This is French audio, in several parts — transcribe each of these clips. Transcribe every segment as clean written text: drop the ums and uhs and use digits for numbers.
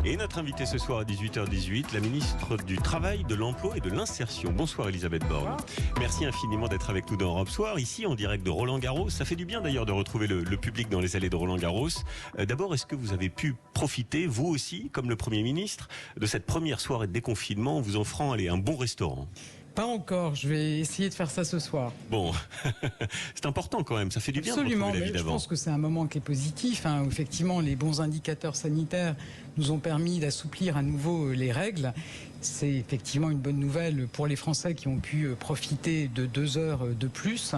Et notre invitée ce soir à 18h18, la ministre du Travail, de l'Emploi et de l'Insertion. Bonsoir Elisabeth Borne. Merci infiniment d'être avec nous dans Europe Soir, ici en direct de Roland-Garros. Ça fait du bien d'ailleurs de retrouver le public dans les allées de Roland-Garros. D'abord, est-ce que vous avez pu profiter, vous aussi, comme le Premier ministre, de cette première soirée de déconfinement en vous offrant un bon restaurant ? Pas encore, je vais essayer de faire ça ce soir. Bon, c'est important quand même, ça fait du bien. Absolument, de retrouver la vie mais je d'avant. pense que c'est un moment qui est positif. Où effectivement, les bons indicateurs sanitaires nous ont permis d'assouplir à nouveau les règles. C'est effectivement une bonne nouvelle pour les Français qui ont pu profiter de 2 heures de plus.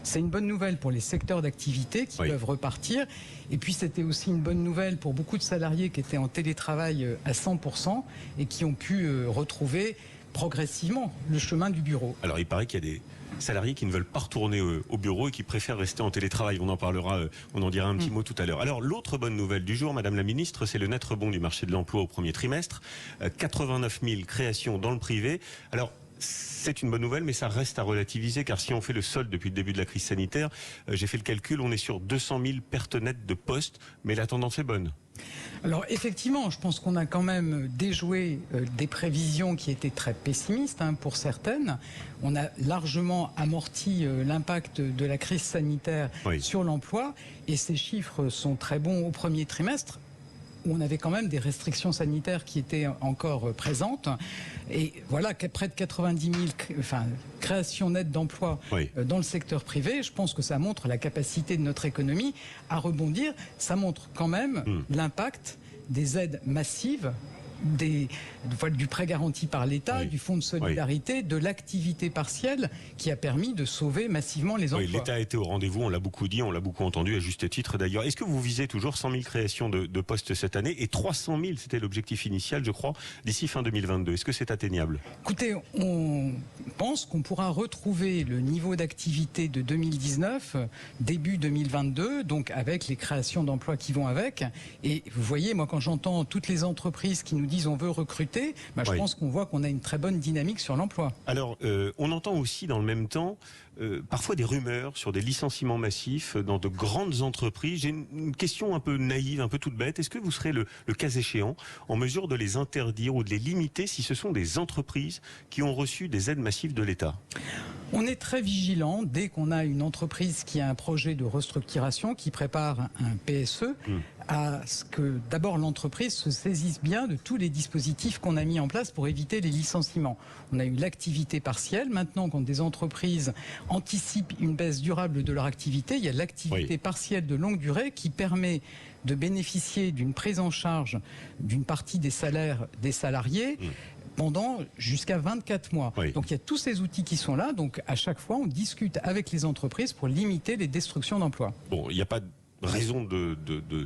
C'est une bonne nouvelle pour les secteurs d'activité qui peuvent repartir. Et puis c'était aussi une bonne nouvelle pour beaucoup de salariés qui étaient en télétravail à 100% et qui ont pu retrouver progressivement le chemin du bureau. Alors il paraît qu'il y a des salariés qui ne veulent pas retourner au bureau et qui préfèrent rester en télétravail. On en parlera, on en dira un petit mot tout à l'heure. Alors l'autre bonne nouvelle du jour, Madame la Ministre, c'est le net rebond du marché de l'emploi au premier trimestre. 89 000 créations dans le privé. Alors c'est une bonne nouvelle, mais ça reste à relativiser, car si on fait le solde depuis le début de la crise sanitaire, j'ai fait le calcul, on est sur 200 000 pertes nettes de postes, mais la tendance est bonne. Alors effectivement, je pense qu'on a quand même déjoué des prévisions qui étaient très pessimistes pour certaines. On a largement amorti l'impact de la crise sanitaire sur l'emploi, et ces chiffres sont très bons au premier trimestre, où on avait quand même des restrictions sanitaires qui étaient encore présentes. Et voilà, près de 90 000 créations nettes d'emplois dans le secteur privé. Je pense que ça montre la capacité de notre économie à rebondir. Ça montre quand même l'impact des aides massives, du prêt garanti par l'État, du fonds de solidarité, de l'activité partielle qui a permis de sauver massivement les emplois. Oui, l'État a été au rendez-vous, on l'a beaucoup dit, on l'a beaucoup entendu, à juste titre d'ailleurs. Est-ce que vous visez toujours 100 000 créations de postes cette année et 300 000, c'était l'objectif initial, je crois, d'ici fin 2022 ? Est-ce que c'est atteignable ? Écoutez, on pense qu'on pourra retrouver le niveau d'activité de 2019, début 2022, donc avec les créations d'emplois qui vont avec. Et vous voyez, moi quand j'entends toutes les entreprises qui nous disent on veut recruter, je pense qu'on voit qu'on a une très bonne dynamique sur l'emploi. Alors, on entend aussi dans le même temps parfois des rumeurs sur des licenciements massifs dans de grandes entreprises. J'ai une question un peu naïve, un peu toute bête. Est-ce que vous serez le cas échéant en mesure de les interdire ou de les limiter si ce sont des entreprises qui ont reçu des aides massives de l'État ? On est très vigilant dès qu'on a une entreprise qui a un projet de restructuration, qui prépare un PSE, à ce que d'abord l'entreprise se saisisse bien de tous les dispositifs qu'on a mis en place pour éviter les licenciements. On a eu l'activité partielle. Maintenant, quand des entreprises anticipent une baisse durable de leur activité, il y a l'activité partielle de longue durée qui permet de bénéficier d'une prise en charge d'une partie des salaires des salariés pendant jusqu'à 24 mois. Donc il y a tous ces outils qui sont là. Donc à chaque fois, on discute avec les entreprises pour limiter les destructions d'emplois. Bon, il n'y a pas de raison de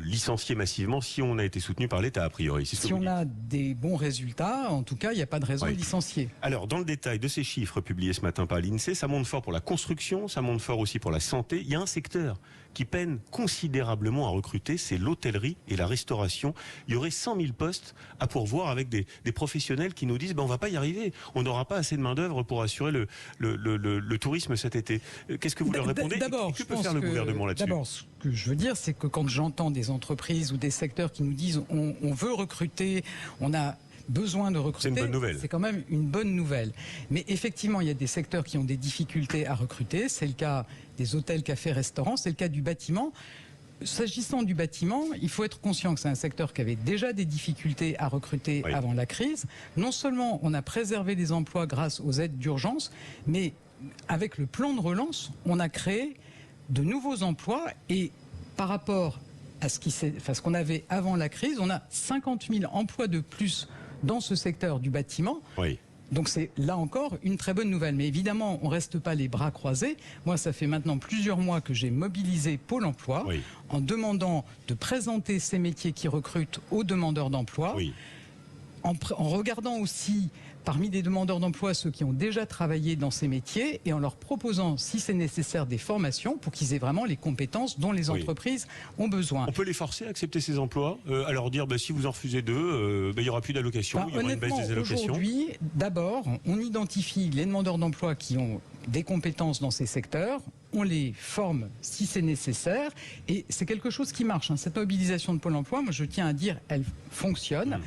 licencier massivement si on a été soutenu par l'État, a priori. Si on a des bons résultats, en tout cas, il n'y a pas de raison de licencier. Alors, dans le détail de ces chiffres publiés ce matin par l'INSEE, ça monte fort pour la construction, ça monte fort aussi pour la santé. Il y a un secteur qui peine considérablement à recruter, c'est l'hôtellerie et la restauration. Il y aurait 100 000 postes à pourvoir avec des professionnels qui nous disent on va pas y arriver, on n'aura pas assez de main-d'œuvre pour assurer le tourisme cet été. Qu'est-ce que vous leur répondez ? D'abord, que peut faire le gouvernement là-dessus ? D'abord, ce que je veux dire, c'est que quand j'entends des entreprises ou des secteurs qui nous disent on veut recruter, on a besoin de recruter, c'est une bonne nouvelle. C'est quand même une bonne nouvelle. Mais effectivement, il y a des secteurs qui ont des difficultés à recruter. C'est le cas des hôtels, cafés, restaurants. C'est le cas du bâtiment. S'agissant du bâtiment, il faut être conscient que c'est un secteur qui avait déjà des difficultés à recruter avant la crise. Non seulement on a préservé les emplois grâce aux aides d'urgence, mais avec le plan de relance, on a créé de nouveaux emplois, et par rapport à ce qu'on avait avant la crise, on a 50 000 emplois de plus dans ce secteur du bâtiment. Donc c'est là encore une très bonne nouvelle. Mais évidemment, on ne reste pas les bras croisés. Moi, ça fait maintenant plusieurs mois que j'ai mobilisé Pôle emploi en demandant de présenter ces métiers qui recrutent aux demandeurs d'emploi. En regardant aussi parmi les demandeurs d'emploi ceux qui ont déjà travaillé dans ces métiers et en leur proposant, si c'est nécessaire, des formations pour qu'ils aient vraiment les compétences dont les entreprises ont besoin. On peut les forcer à accepter ces emplois, à leur dire si vous en refusez deux, il n'y aura plus d'allocations, il y aura une baisse des allocations. Aujourd'hui, d'abord, on identifie les demandeurs d'emploi qui ont des compétences dans ces secteurs. on les forme si c'est nécessaire, et c'est quelque chose qui marche. Cette mobilisation de Pôle emploi, moi je tiens à dire, elle fonctionne.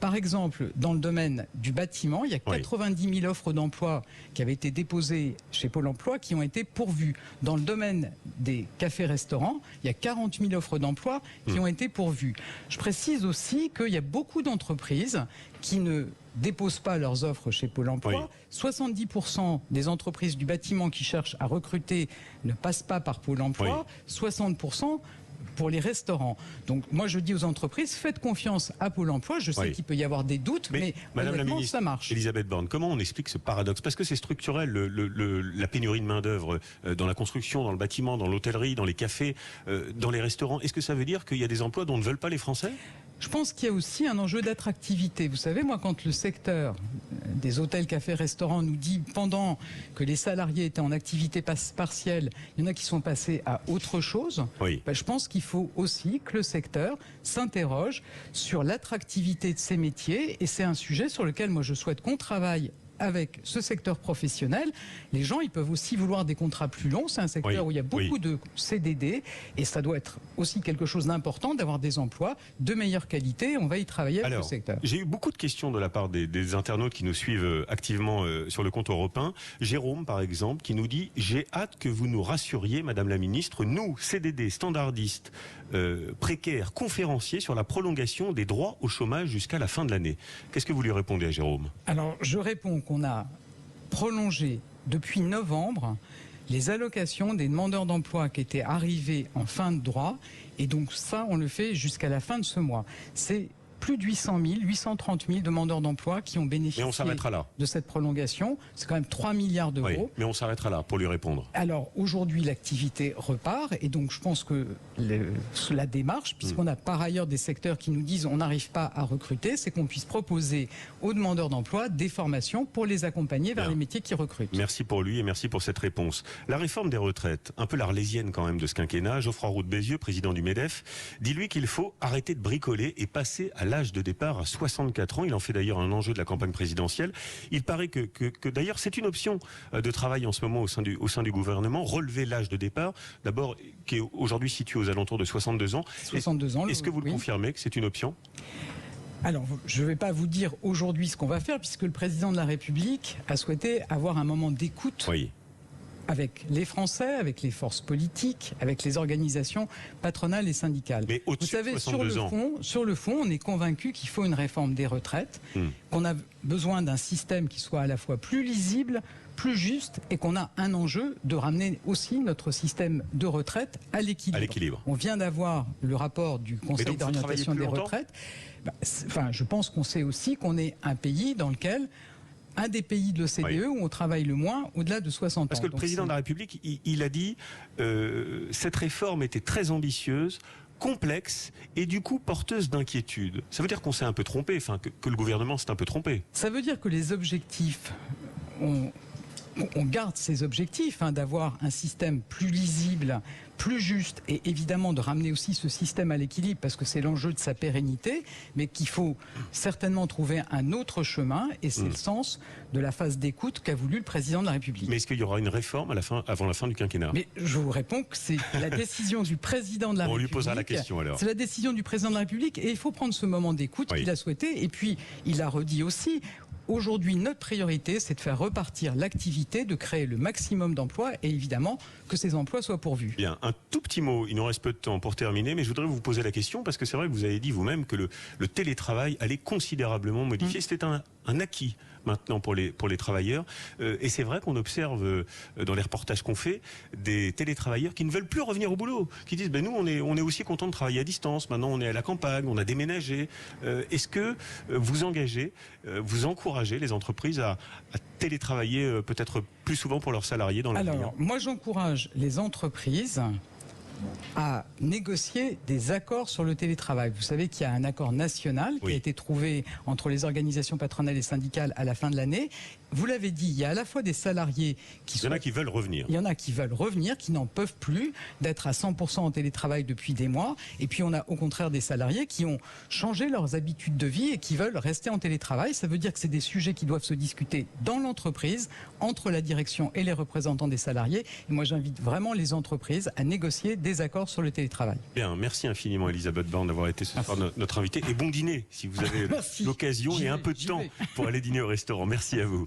Par exemple, dans le domaine du bâtiment, il y a 90 000 offres d'emploi qui avaient été déposées chez Pôle emploi qui ont été pourvues. Dans le domaine des cafés-restaurants, il y a 40 000 offres d'emploi qui ont été pourvues. Je précise aussi qu'il y a beaucoup d'entreprises qui ne déposent pas leurs offres chez Pôle emploi. 70% des entreprises du bâtiment qui cherchent à recruter ne passent pas par Pôle emploi. 60% pour les restaurants. Donc moi je dis aux entreprises, faites confiance à Pôle emploi. Je sais qu'il peut y avoir des doutes, mais Madame la honnêtement, ministre, ça marche. Elisabeth Borne, comment on explique ce paradoxe? Parce que c'est structurel, la pénurie de main-d'œuvre dans la construction, dans le bâtiment, dans l'hôtellerie, dans les cafés, dans les restaurants. Est-ce que ça veut dire qu'il y a des emplois dont ne veulent pas les Français? Je pense qu'il y a aussi un enjeu d'attractivité. Vous savez, moi, quand le secteur des hôtels, cafés, restaurants nous dit, pendant que les salariés étaient en activité partielle, il y en a qui sont passés à autre chose, je pense qu'il faut aussi que le secteur s'interroge sur l'attractivité de ces métiers, et c'est un sujet sur lequel moi je souhaite qu'on travaille avec ce secteur professionnel. Les gens, ils peuvent aussi vouloir des contrats plus longs. C'est un secteur où il y a beaucoup de CDD, et ça doit être aussi quelque chose d'important d'avoir des emplois de meilleure qualité. On va y travailler avec le secteur. J'ai eu beaucoup de questions de la part des internautes qui nous suivent activement sur le compte européen. Jérôme, par exemple, qui nous dit « J'ai hâte que vous nous rassuriez, Madame la Ministre, nous, CDD, standardistes, précaires, conférenciers, sur la prolongation des droits au chômage jusqu'à la fin de l'année. » Qu'est-ce que vous lui répondez à Jérôme? Alors, je réponds qu'on a prolongé depuis novembre les allocations des demandeurs d'emploi qui étaient arrivés en fin de droit, et donc ça, on le fait jusqu'à la fin de ce mois. C'est plus de 800 000, 830 000 demandeurs d'emploi qui ont bénéficié de cette prolongation. C'est quand même 3 milliards d'euros. Oui, mais on s'arrêtera là pour lui répondre. Alors aujourd'hui, l'activité repart, et donc je pense que la démarche, puisqu'on a par ailleurs des secteurs qui nous disent on n'arrive pas à recruter, c'est qu'on puisse proposer aux demandeurs d'emploi des formations pour les accompagner vers les métiers qui recrutent. Merci pour lui et merci pour cette réponse. La réforme des retraites, un peu l'arlésienne quand même de ce quinquennat, Geoffroy Roux de Bézieux, président du MEDEF, dit lui qu'il faut arrêter de bricoler et passer à l'âge de départ à 64 ans. Il en fait d'ailleurs un enjeu de la campagne présidentielle. Il paraît que d'ailleurs c'est une option de travail en ce moment au sein du gouvernement, relever l'âge de départ, d'abord qui est aujourd'hui situé aux alentours de 62 ans. 62 ans. Est-ce que vous le confirmez que c'est une option? Alors, je ne vais pas vous dire aujourd'hui ce qu'on va faire, puisque le président de la République a souhaité avoir un moment d'écoute avec les Français, avec les forces politiques, avec les organisations patronales et syndicales. Mais vous savez, sur le fond, on est convaincu qu'il faut une réforme des retraites, qu'on a besoin d'un système qui soit à la fois plus lisible, plus juste, et qu'on a un enjeu de ramener aussi notre système de retraite à l'équilibre. On vient d'avoir le rapport du Conseil d'orientation des retraites. Je pense qu'on sait aussi qu'on est un pays dans lequel un des pays de l'OCDE où on travaille le moins au-delà de 60 ans. Parce que le président de la République, il a dit cette réforme était très ambitieuse, complexe et du coup porteuse d'inquiétude. Ça veut dire qu'on s'est un peu trompé, que le gouvernement s'est un peu trompé. Ça veut dire que les objectifs, on garde ces objectifs d'avoir un système plus lisible, plus juste, et évidemment de ramener aussi ce système à l'équilibre parce que c'est l'enjeu de sa pérennité, mais qu'il faut certainement trouver un autre chemin, et c'est le sens de la phase d'écoute qu'a voulu le président de la République. Mais est-ce qu'il y aura une réforme avant la fin du quinquennat? Mais je vous réponds que c'est la décision du président de la République. On lui posera la question alors. C'est la décision du président de la République, et il faut prendre ce moment d'écoute qu'il a souhaité, et puis il a redit aussi. Aujourd'hui, notre priorité, c'est de faire repartir l'activité, de créer le maximum d'emplois, et évidemment que ces emplois soient pourvus. Bien, un tout petit mot, il nous reste peu de temps pour terminer, mais je voudrais vous poser la question, parce que c'est vrai que vous avez dit vous-même que le télétravail allait considérablement modifier. C'était un acquis maintenant pour les travailleurs. Et c'est vrai qu'on observe dans les reportages qu'on fait des télétravailleurs qui ne veulent plus revenir au boulot, qui disent nous on est aussi content de travailler à distance, maintenant on est à la campagne, on a déménagé. Est-ce que vous engagez, vous encouragez les entreprises à télétravailler peut-être plus souvent pour leurs salariés dans l'avenir? Alors, moi j'encourage les entreprises à négocier des accords sur le télétravail. Vous savez qu'il y a un accord national qui a été trouvé entre les organisations patronales et syndicales à la fin de l'année. Vous l'avez dit, il y a à la fois des salariés qui Il y en a qui veulent revenir. Il y en a qui veulent revenir, qui n'en peuvent plus d'être à 100% en télétravail depuis des mois. Et puis on a au contraire des salariés qui ont changé leurs habitudes de vie et qui veulent rester en télétravail. Ça veut dire que c'est des sujets qui doivent se discuter dans l'entreprise, entre la direction et les représentants des salariés. Et moi j'invite vraiment les entreprises à négocier des accords sur le télétravail. Bien, merci infiniment Elisabeth Borne d'avoir été ce soir notre invitée. Et bon dîner si vous avez l'occasion et un peu de temps pour aller dîner au restaurant. Merci à vous.